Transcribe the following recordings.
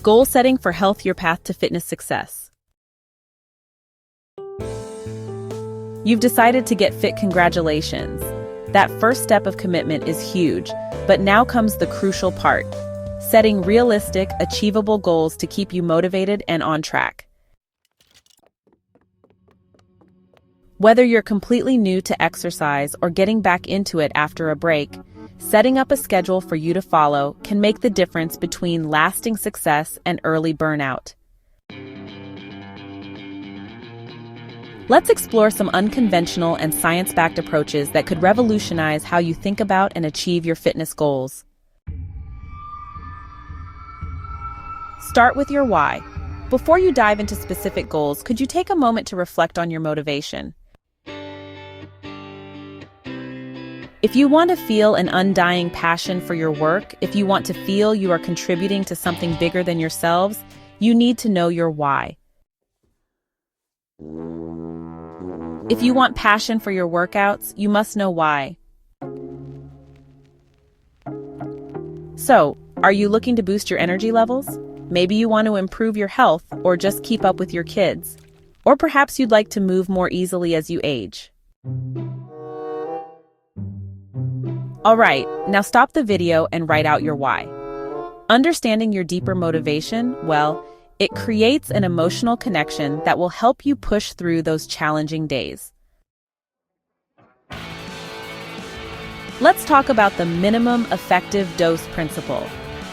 Goal setting for health, your path to fitness success. You've decided to get fit, congratulations. That first step of commitment is huge, but now comes the crucial part. Setting realistic, achievable goals to keep you motivated and on track. Whether you're completely new to exercise or getting back into it after a break, setting up a schedule for you to follow can make the difference between lasting success and early burnout. Let's explore some unconventional and science-backed approaches that could revolutionize how you think about and achieve your fitness goals. Start with your why. Before you dive into specific goals, could you take a moment to reflect on your motivation? If you want to feel an undying passion for your work, if you want to feel you are contributing to something bigger than yourselves, you need to know your why. If you want passion for your workouts, you must know why. So, are you looking to boost your energy levels? Maybe you want to improve your health or just keep up with your kids. Or perhaps you'd like to move more easily as you age. All right, now stop the video and write out your why. Understanding your deeper motivation, well, it creates an emotional connection that will help you push through those challenging days. Let's talk about the minimum effective dose principle.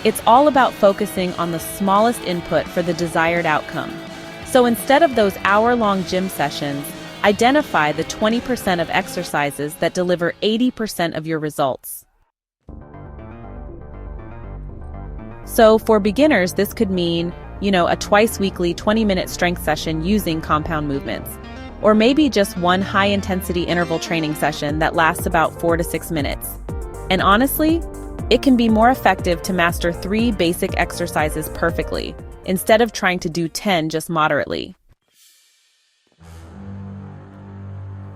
It's all about focusing on the smallest input for the desired outcome. So instead of those hour-long gym sessions, identify the 20% of exercises that deliver 80% of your results. So for beginners, this could mean, a twice-weekly 20-minute strength session using compound movements. Or maybe just one high-intensity interval training session that lasts about 4 to 6 minutes. And honestly, it can be more effective to master 3 basic exercises perfectly, instead of trying to do 10 just moderately.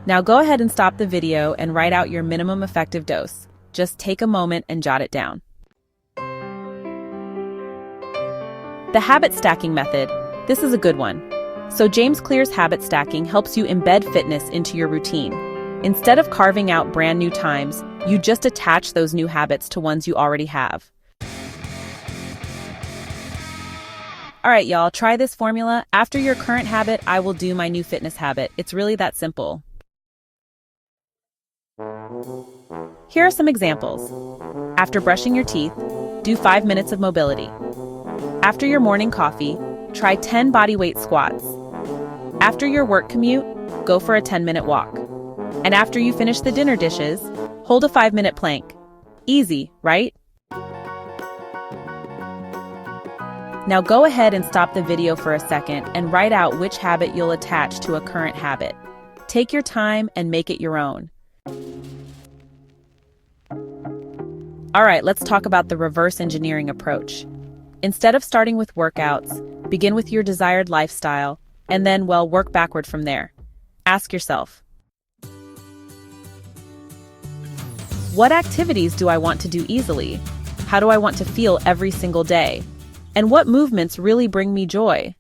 Now go ahead and stop the video and write out your minimum effective dose. Just take a moment and jot it down. The habit stacking method. This is a good one. So James Clear's habit stacking helps you embed fitness into your routine. Instead of carving out brand new times, you just attach those new habits to ones you already have. All right, y'all, try this formula. After your current habit, I will do my new fitness habit. It's really that simple. Here are some examples. After brushing your teeth, do 5 minutes of mobility. After your morning coffee, try 10 bodyweight squats. After your work commute, go for a 10-minute walk. And after you finish the dinner dishes, hold a 5-minute plank. Easy, right? Now go ahead and stop the video for a second and write out which habit you'll attach to a current habit. Take your time and make it your own. All right, let's talk about the reverse engineering approach. Instead of starting with workouts, begin with your desired lifestyle, and then, work backward from there. Ask yourself, what activities do I want to do easily? How do I want to feel every single day? And what movements really bring me joy?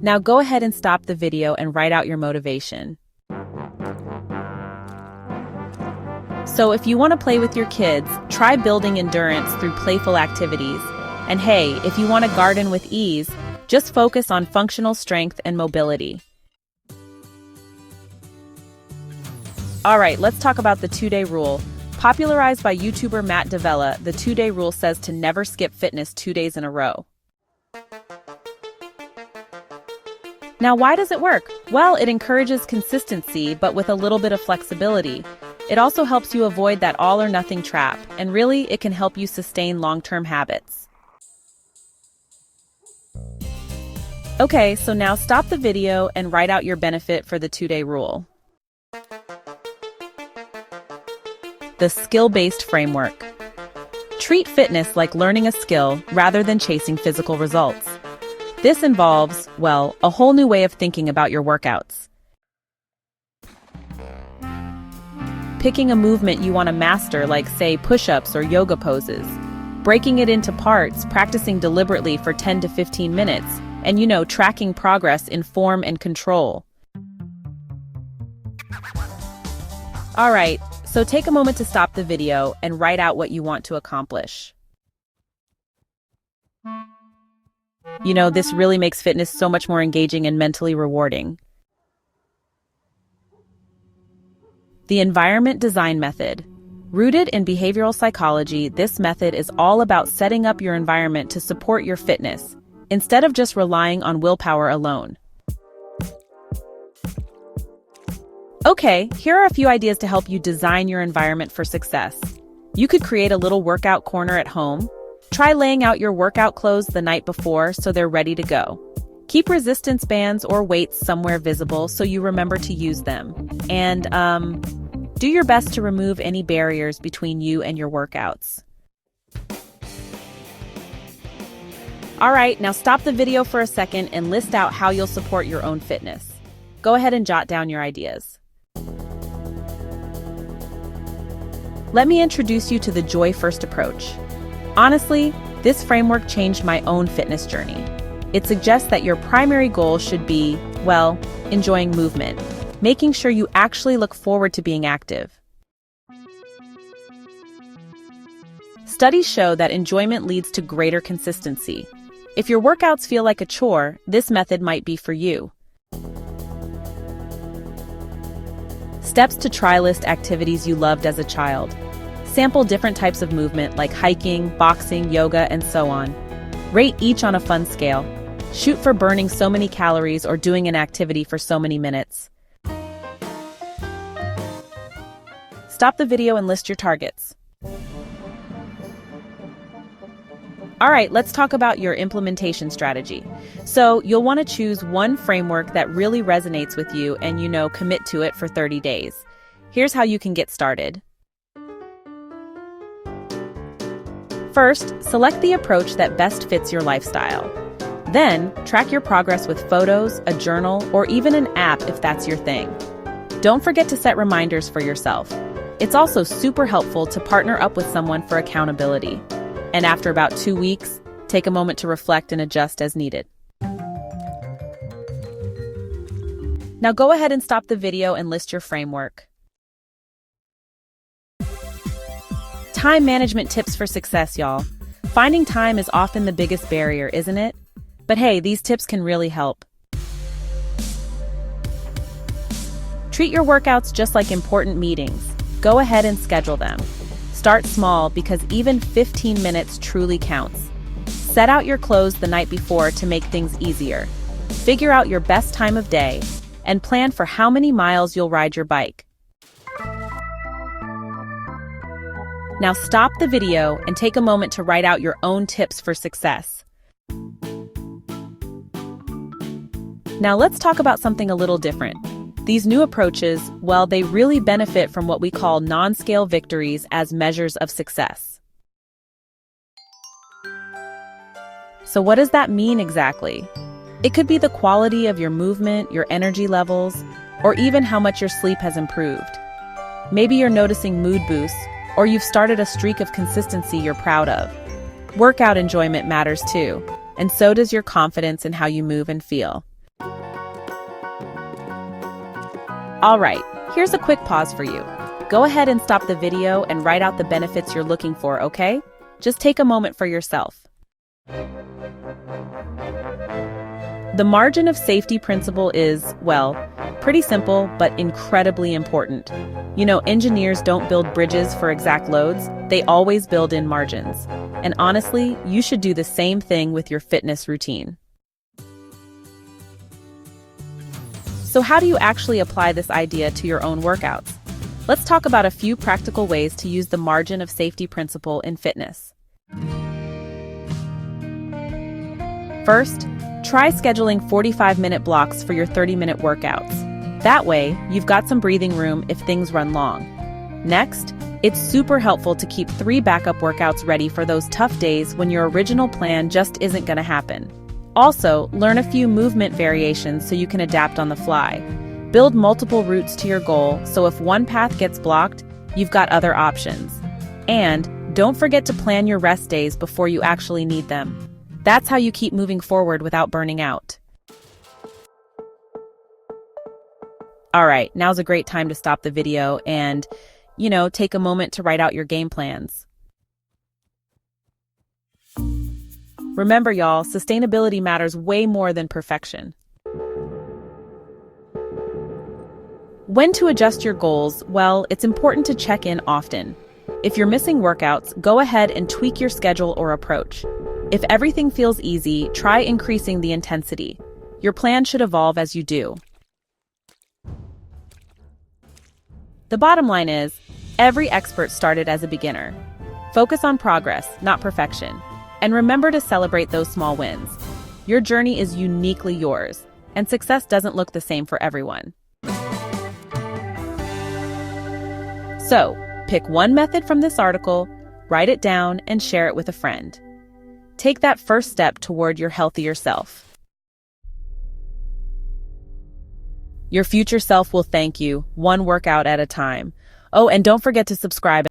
Now go ahead and stop the video and write out your motivation. So if you want to play with your kids, try building endurance through playful activities. And hey, if you want to garden with ease, just focus on functional strength and mobility. All right, let's talk about the 2-day rule. Popularized by YouTuber Matt Davella, the 2-day rule says to never skip fitness 2 days in a row. Now, why does it work? Well, it encourages consistency, but with a little bit of flexibility. It also helps you avoid that all-or-nothing trap, and really, it can help you sustain long-term habits. Okay, so now stop the video and write out your benefit for the 2-day rule. The skill-based framework. Treat fitness like learning a skill rather than chasing physical results. This involves, a whole new way of thinking about your workouts. Picking a movement you want to master, like, say, push-ups or yoga poses. breaking it into parts, practicing deliberately for 10 to 15 minutes, and tracking progress in form and control. All right, so take a moment to stop the video and write out what you want to accomplish. This really makes fitness so much more engaging and mentally rewarding. The environment design method. Rooted in behavioral psychology, this method is all about setting up your environment to support your fitness, instead of just relying on willpower alone. Okay, here are a few ideas to help you design your environment for success. You could create a little workout corner at home. Try laying out your workout clothes the night before so they're ready to go. Keep resistance bands or weights somewhere visible so you remember to use them. And do your best to remove any barriers between you and your workouts. All right, now stop the video for a second and list out how you'll support your own fitness. Go ahead and jot down your ideas. Let me introduce you to the Joy First approach. Honestly, this framework changed my own fitness journey. It suggests that your primary goal should be, well, enjoying movement, making sure you actually look forward to being active. Studies show that enjoyment leads to greater consistency. If your workouts feel like a chore, this method might be for you. Steps to try list activities you loved as a child. Sample different types of movement like hiking, boxing, yoga, and so on. Rate each on a fun scale. Shoot for burning so many calories or doing an activity for so many minutes. Stop the video and list your targets. All right, let's talk about your implementation strategy. So you'll want to choose one framework that really resonates with you and commit to it for 30 days. Here's how you can get started. First, select the approach that best fits your lifestyle. Then, track your progress with photos, a journal, or even an app if that's your thing. Don't forget to set reminders for yourself. It's also super helpful to partner up with someone for accountability. And after about 2 weeks, take a moment to reflect and adjust as needed. Now go ahead and stop the video and list your framework. Time management tips for success, y'all. Finding time is often the biggest barrier, isn't it? But hey, these tips can really help. Treat your workouts just like important meetings. Go ahead and schedule them. Start small because even 15 minutes truly counts. Set out your clothes the night before to make things easier. Figure out your best time of day and plan for how many miles you'll ride your bike. Now stop the video and take a moment to write out your own tips for success. Now let's talk about something a little different. These new approaches, well, they really benefit from what we call non-scale victories as measures of success. So what does that mean exactly? It could be the quality of your movement, your energy levels, or even how much your sleep has improved. Maybe you're noticing mood boosts, or you've started a streak of consistency you're proud of. Workout enjoyment matters too, and so does your confidence in how you move and feel. All right, here's a quick pause for you. Go ahead and stop the video and write out the benefits you're looking for, okay? Just take a moment for yourself. The margin of safety principle is, well, pretty simple, but incredibly important. Engineers don't build bridges for exact loads, they always build in margins. And honestly, you should do the same thing with your fitness routine. So how do you actually apply this idea to your own workouts? Let's talk about a few practical ways to use the margin of safety principle in fitness. First, try scheduling 45-minute blocks for your 30-minute workouts. That way, you've got some breathing room if things run long. Next, it's super helpful to keep 3 backup workouts ready for those tough days when your original plan just isn't going to happen. Also, learn a few movement variations so you can adapt on the fly. Build multiple routes to your goal, so if one path gets blocked, you've got other options. And Don't forget to plan your rest days before you actually need them. That's how you keep moving forward without burning out. All right, now's a great time to stop the video and, take a moment to write out your game plans. Remember, y'all, sustainability matters way more than perfection. When to adjust your goals? Well, it's important to check in often. If you're missing workouts, go ahead and tweak your schedule or approach. If everything feels easy, try increasing the intensity. Your plan should evolve as you do. The bottom line is, every expert started as a beginner. Focus on progress, not perfection. And remember to celebrate those small wins. Your journey is uniquely yours, and success doesn't look the same for everyone. So, pick one method from this article, write it down, and share it with a friend. Take that first step toward your healthier self. Your future self will thank you, one workout at a time. Oh, and don't forget to subscribe.